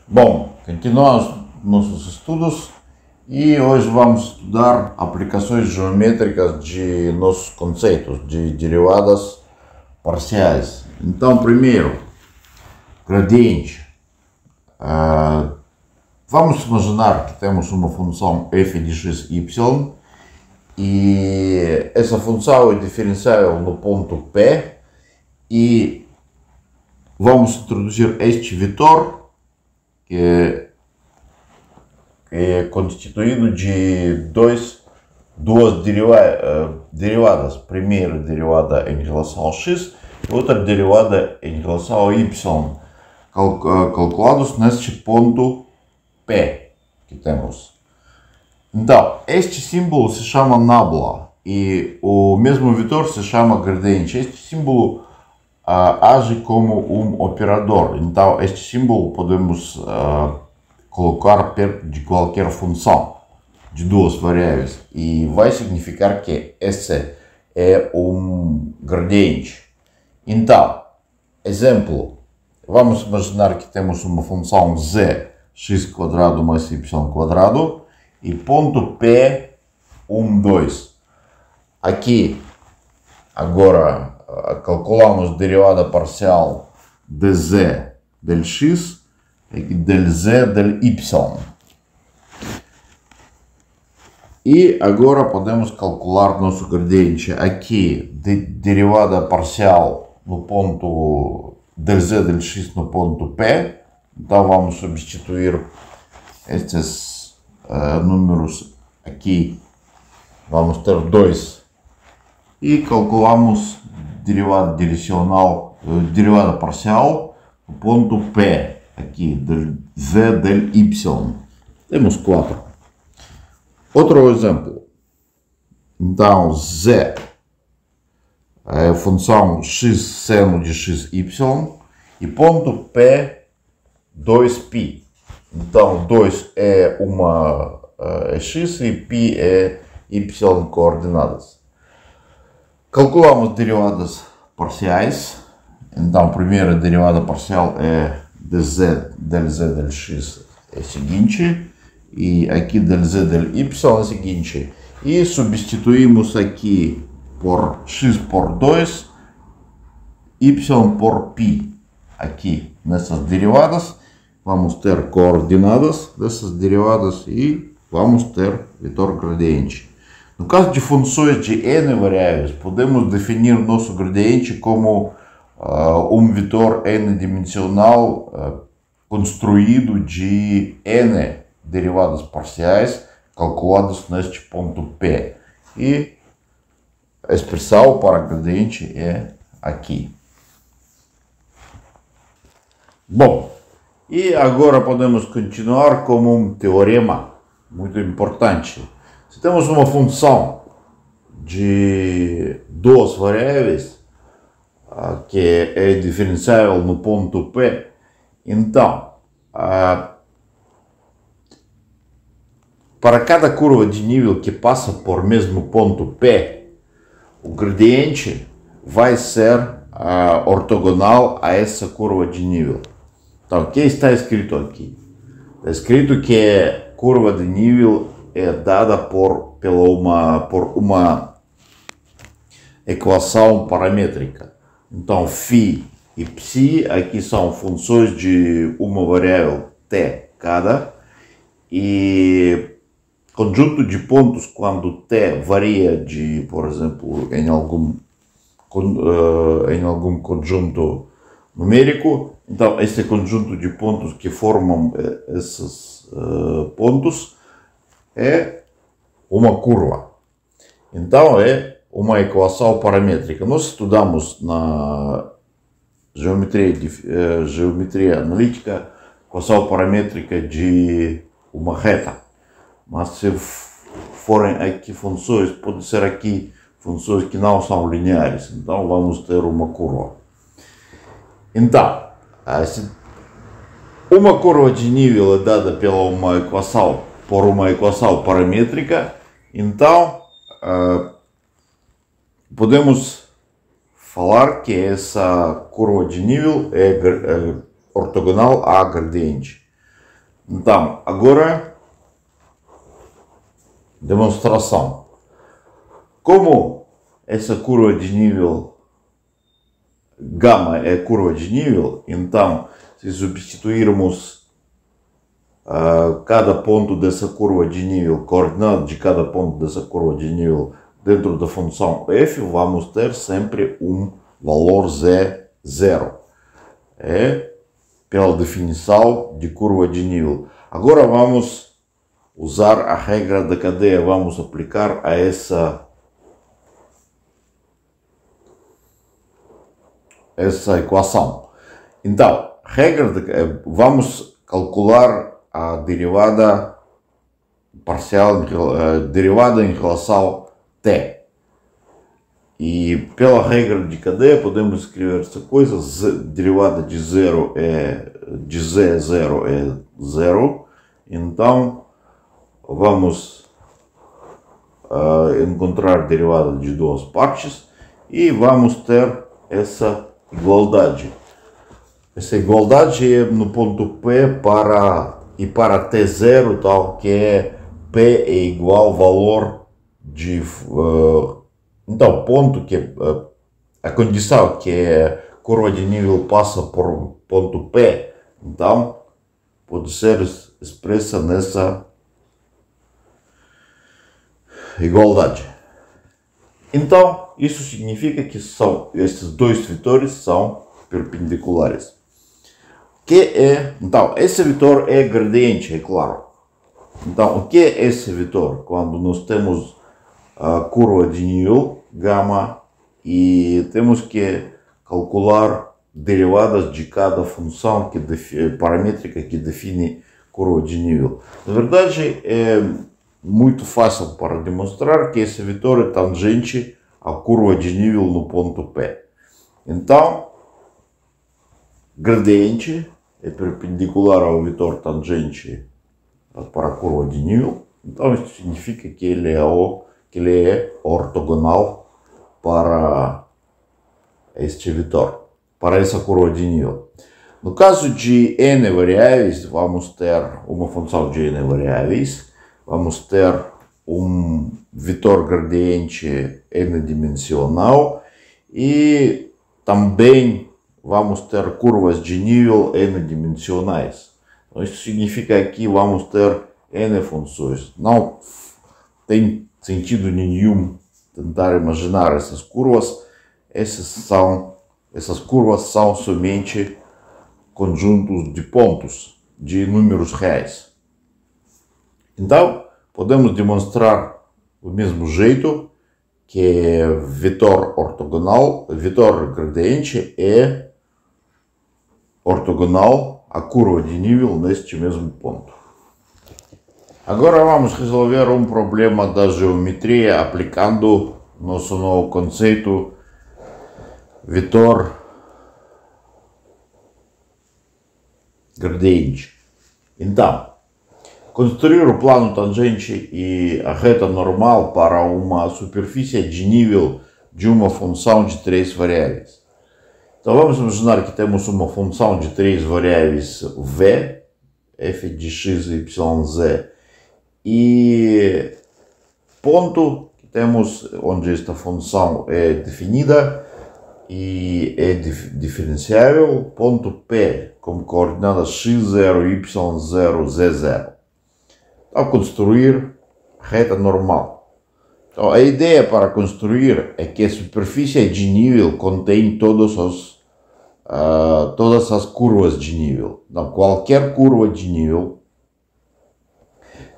Bom, continuamos nossos estudos e hoje vamos estudar aplicações geométricas de nossos conceitos de derivadas parciais. Então, primeiro, gradiente. Vamos imaginar que temos uma função f de x, y e essa função é diferenciável no ponto P e vamos introduzir este vetor que é constituído de duas derivadas. Primeira derivada em relação ao x e outra derivada em relação ao y, calculados neste ponto P que temos. Então, este símbolo se chama nabla e o mesmo vetor se chama gradiente. Este símbolo age como um operador. Então, este símbolo podemos colocar perto de qualquer função de duas variáveis e vai significar que esse é um gradiente. Então, exemplo, vamos imaginar que temos uma função z, x² mais y² e ponto P, 1, 2. Aqui, agora, calculamos derivada parcial dz del x e del z del y. E agora podemos calcular nosso gradiente aqui de derivada parcial no ponto del z del x no ponto P. Então vamos substituir estes números aqui. Vamos ter 2 e calculamos derivada direcional, derivada parcial no ponto P aqui del z del y. Temos 4. Outro exemplo. Então z é a função x seno de x, y e ponto P 2π. Então 2 é uma x e π é y coordenadas. Calculamos derivadas parciais. Então a primeira derivada parcial é dz del z del x é seguinte e aqui del z del y é seguinte. E substituímos aqui por x por 2, y por π. Aqui nessas derivadas vamos ter coordenadas dessas derivadas e vamos ter vetor gradiente. No caso de funções de n variáveis, podemos definir nosso gradiente como um vetor n-dimensional construído de n derivadas parciais calculadas neste ponto P. E a expressão para gradiente é aqui. Bom, e agora podemos continuar com um teorema muito importante. Se temos uma função de duas variáveis que é diferenciável no ponto P, então para cada curva de nível que passa por mesmo ponto P, o gradiente vai ser ortogonal a essa curva de nível. Então, o que está escrito aqui? Está escrito que a curva de nível é dada por uma equação paramétrica. Então, φ e ψ aqui são funções de uma variável t cada e conjunto de pontos quando t varia de, por exemplo, em algum conjunto numérico. Então, esse conjunto de pontos que formam esses pontos é uma curva. Então, é uma equação paramétrica. Nós estudamos na geometria analítica equação paramétrica de uma reta. Mas se forem aqui funções, pode ser aqui funções que não são lineares. Então, vamos ter uma curva. Então, uma curva de nível é dada por uma equação paramétrica. Então, podemos falar que essa curva de nível é ortogonal a gradiente. Então, agora, demonstração. Como essa curva de nível gama é curva de nível, então, se substituirmos cada ponto dessa curva de nível, coordenada de cada ponto dessa curva de nível dentro da função f, vamos ter sempre um valor z0. É pela definição de curva de nível. Agora vamos usar a regra da cadeia, vamos aplicar a essa equação. Então, vamos calcular a derivada parcial, derivada em relação a t. E pela regra de cadeia podemos escrever essa coisa: derivada de z0 é 0. Então vamos encontrar a derivada de duas partes e vamos ter essa igualdade. Essa igualdade é no ponto P para t0, tal que P é igual ao valor de então, ponto que a condição que a curva de nível passa por ponto P, então pode ser expressa nessa igualdade. Então, isso significa que esses dois vetores são perpendiculares. Então, esse vetor é gradiente, é claro. Então, o que é esse vetor? Quando nós temos a curva de nível gama e temos que calcular derivadas de cada função paramétrica que define curva de nível. Na verdade, é muito fácil para demonstrar que esse vetor é tangente à curva de nível no ponto P. Então, gradiente é perpendicular ao vetor tangente para a curva de nível. Então, isso significa que ele é ortogonal para este vetor, para essa curva de nível. No caso de n variáveis, vamos ter uma função de n variáveis, vamos ter um vetor gradiente n-dimensional e também vamos ter curvas de nível n-dimensionais. Então, isso significa que vamos ter n funções. Não tem sentido nenhum tentar imaginar essas curvas. Essas curvas são somente conjuntos de pontos, de números reais. Então, podemos demonstrar do mesmo jeito que vetor gradiente é ortogonal à curva de nível neste mesmo ponto. Agora vamos resolver um problema da geometria aplicando nosso novo conceito vetor gradiente. Então, construir o plano tangente e a reta normal para uma superfície de nível de uma função de três variáveis. Então vamos imaginar que temos uma função de três variáveis v, f de x, y, z, e ponto que temos onde esta função é definida e é diferenciável, ponto P com coordenadas x0, y0, z0. Ao construir reta normal. Então, a ideia para construir é que a superfície de nível contém todas as curvas de nível. Então, qualquer curva de nível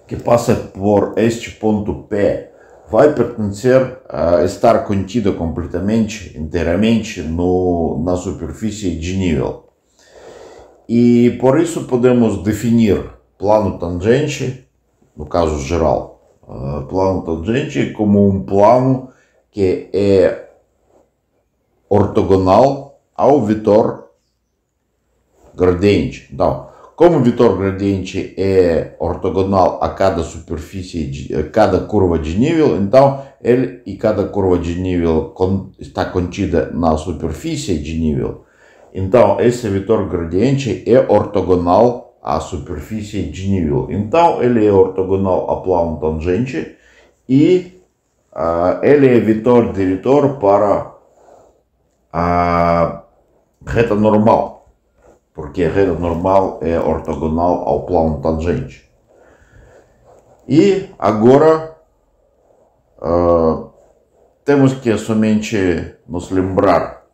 que passa por este ponto P vai pertencer a estar contida completamente, inteiramente na superfície de nível. E por isso podemos definir plano tangente, no caso geral, plano tangente como um plano que é ortogonal ao vetor gradiente. Então, como o vetor gradiente é ortogonal a cada superfície, a cada curva de nível, então cada curva de nível está contida na superfície de nível. Então, esse vetor gradiente é ortogonal a superfície de nível. Então, ele é ortogonal ao plano tangente e ele é vetor-diretor para a reta normal, porque a reta normal é ortogonal ao plano tangente. E agora temos que somente nos lembrar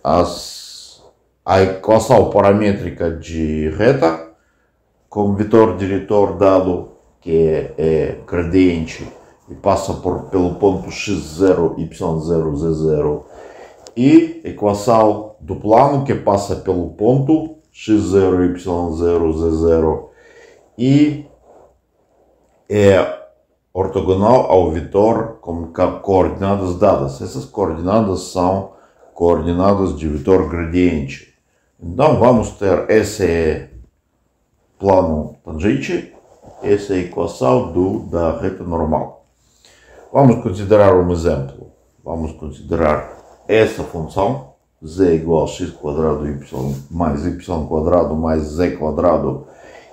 a equação paramétrica de reta com vetor-diretor dado que é gradiente e passa pelo ponto x0, y0, z0, e equação do plano que passa pelo ponto x0, y0, z0 e é ortogonal ao vetor com coordenadas dadas. Essas coordenadas são coordenadas de vetor gradiente. Então vamos ter esse plano tangente, essa é a equação da reta normal. Vamos considerar um exemplo. Vamos considerar essa função, z igual a x quadrado mais y quadrado mais z quadrado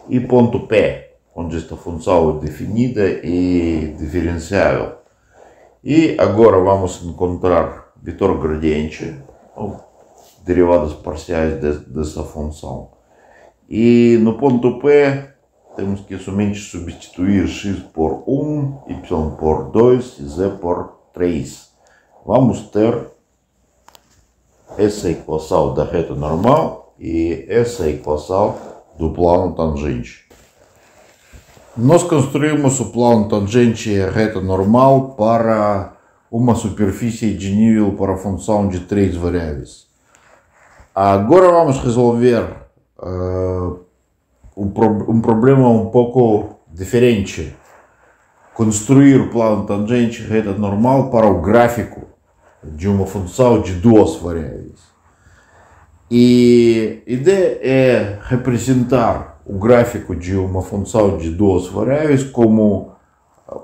e ponto P, onde esta função é definida e diferenciável. E agora vamos encontrar vetor gradiente, ou derivadas parciais dessa função. E no ponto P temos que somente substituir x por 1, y por 2 e z por 3. Vamos ter essa equação da reta normal e essa equação do plano tangente. Nós construímos o plano tangente e a reta normal para uma superfície de nível para a função de 3 variáveis. Agora vamos resolver um problema um pouco diferente. Construir o plano tangente e reta normal para o gráfico de uma função de 2 variáveis. E a ideia é representar o gráfico de uma função de 2 variáveis como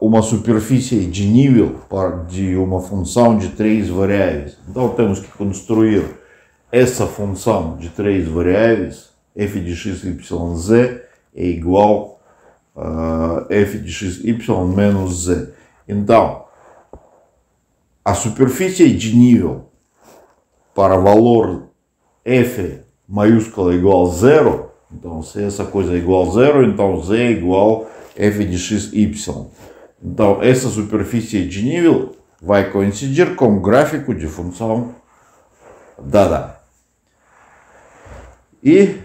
uma superfície de nível de uma função de 3 variáveis. Então temos que construir essa função de 3 variáveis, f de x, y, z é igual a f de x, y menos z. Então, a superfície de nível para valor f maiúsculo igual a 0, então se essa coisa é igual a 0, então z é igual a f de x, y. Então, essa superfície de nível vai coincidir com o gráfico de função dada. E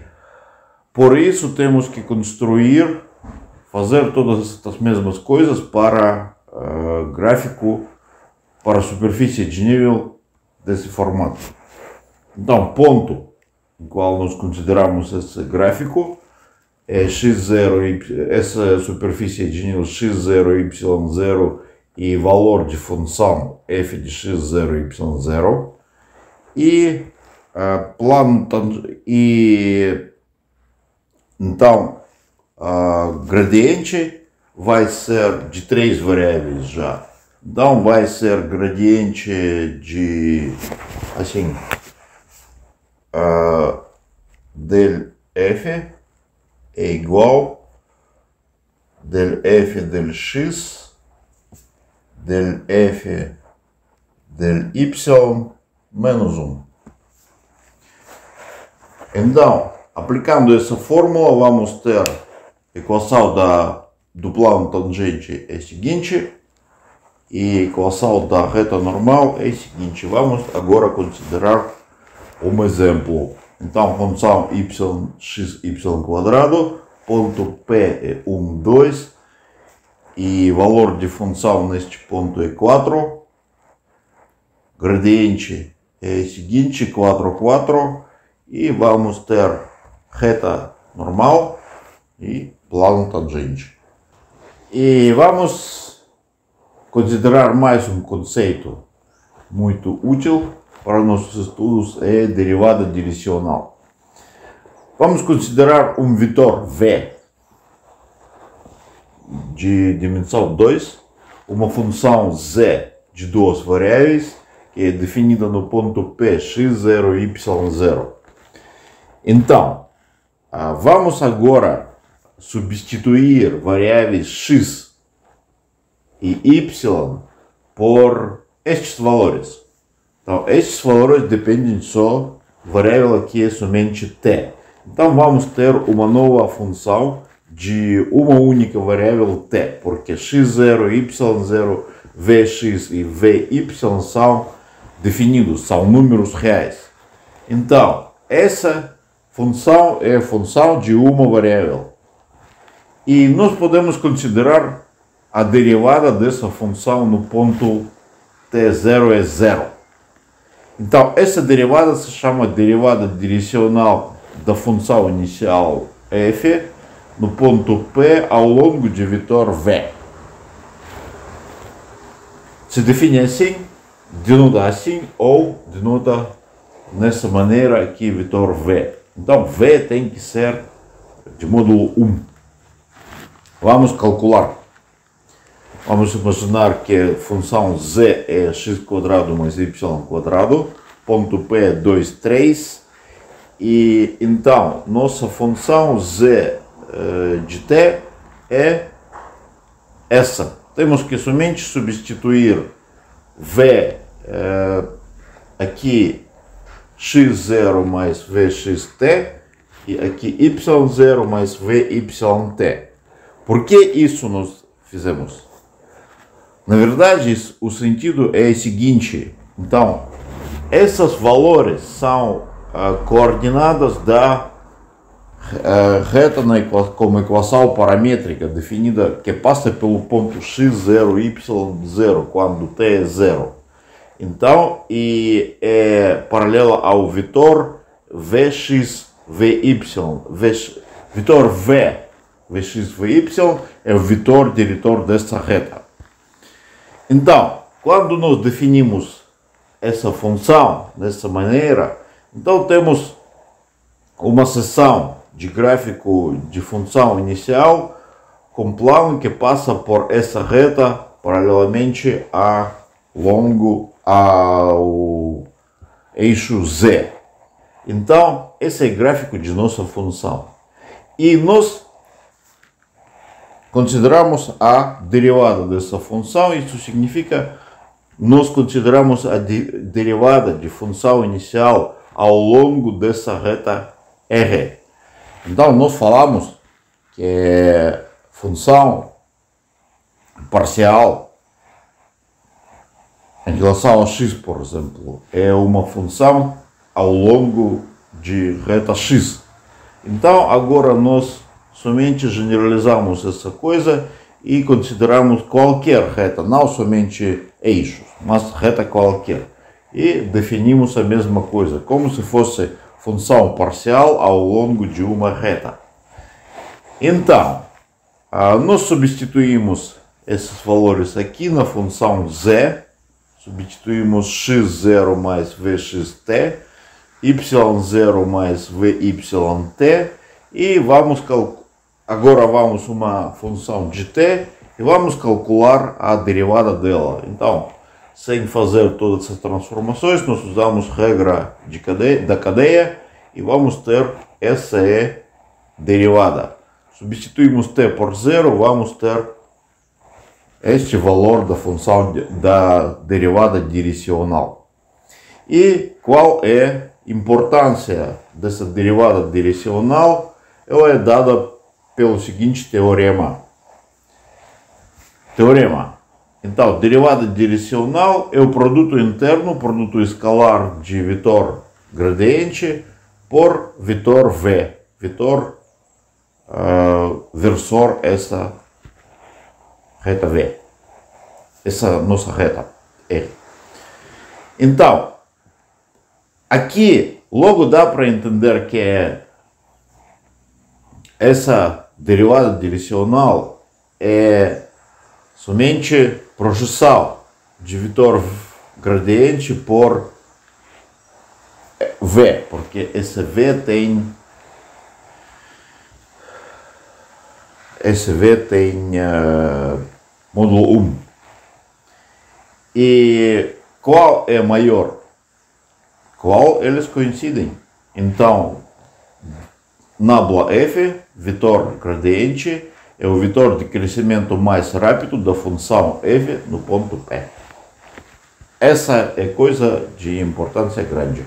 por isso temos que construir, fazer todas as mesmas coisas para gráfico, para a superfície de nível desse formato. Então, ponto em qual nós consideramos esse gráfico é x0, essa superfície de nível x0, y0 e valor de função f de x0, y0 e plano e então gradiente vai ser de 3 variáveis já. Então vai ser gradiente de assim del f é igual del f del x del f del y menos 1. Então, aplicando essa fórmula, vamos ter a equação do plano tangente é a seguinte e a equação da reta normal é a seguinte. Vamos agora considerar um exemplo. Então, função x, y quadrado, ponto P é 1, 2 e valor de função neste ponto é 4. Gradiente é o seguinte, 4, 4 e vamos ter reta normal e plano tangente. E vamos considerar mais um conceito muito útil para nossos estudos, é derivada direcional. Vamos considerar um vetor v de dimensão 2, uma função z de 2 variáveis que é definida no ponto P x0 e y0. Então, Vamos agora substituir variáveis x e y por estes valores. Então, estes valores dependem só, variável aqui é somente t. Então, vamos ter uma nova função de uma única variável t, porque x0, y0, vx e vy são definidos, são números reais. Então, essa função é a função de uma variável. E nós podemos considerar a derivada dessa função no ponto t0 é 0. Então, essa derivada se chama derivada direcional da função inicial f no ponto P ao longo de vetor v. Se define assim, denota assim ou denota nessa maneira aqui vetor v. Então, v tem que ser de módulo 1. Vamos calcular. Vamos imaginar que a função z é x² mais y², ponto P é 2, 3. E então, nossa função z de t é essa. Temos que somente substituir v aqui x0 mais vxt e aqui y0 mais vyt. Por que isso nós fizemos? Na verdade, o sentido é o seguinte. Então, esses valores são coordenadas da reta como equação paramétrica definida que passa pelo ponto x0, y0 quando t é 0. Então, e é paralela ao vetor vx, vy, vetor v, vx, vy é o vetor diretor desta reta. Então, quando nós definimos essa função dessa maneira, então temos uma seção de gráfico de função inicial com plano que passa por essa reta paralelamente ao eixo z. Então, esse é o gráfico de nossa função. E nós consideramos a derivada dessa função. Isso significa nós consideramos a derivada de função inicial ao longo dessa reta R. Então, nós falamos que função parcial em relação a x, por exemplo, é uma função ao longo de reta x. Então, agora nós somente generalizamos essa coisa e consideramos qualquer reta, não somente eixos, mas reta qualquer. E definimos a mesma coisa, como se fosse função parcial ao longo de uma reta. Então, nós substituímos esses valores aqui na função z, substituímos x0 mais vxt, y0 mais vyt, e agora vamos uma função de t e vamos calcular a derivada dela. Então, sem fazer todas essas transformações, nós usamos regra da cadeia e vamos ter essa é derivada. Substituímos t por 0, vamos ter este valor da função da derivada direcional. E qual é a importância dessa derivada direcional? Ela é dada pelo seguinte teorema. Então, derivada direcional é o produto interno, produto escalar de vetor gradiente por vetor v, vetor versor essa reta v, essa nossa reta R. Então, aqui logo dá para entender que essa derivada direcional é somente projeção de vetor gradiente por v, porque esse v tem módulo 1. E qual é maior? Qual eles coincidem? Então, nabla F, vetor gradiente, é o vetor de crescimento mais rápido da função F no ponto P. Essa é coisa de importância grande.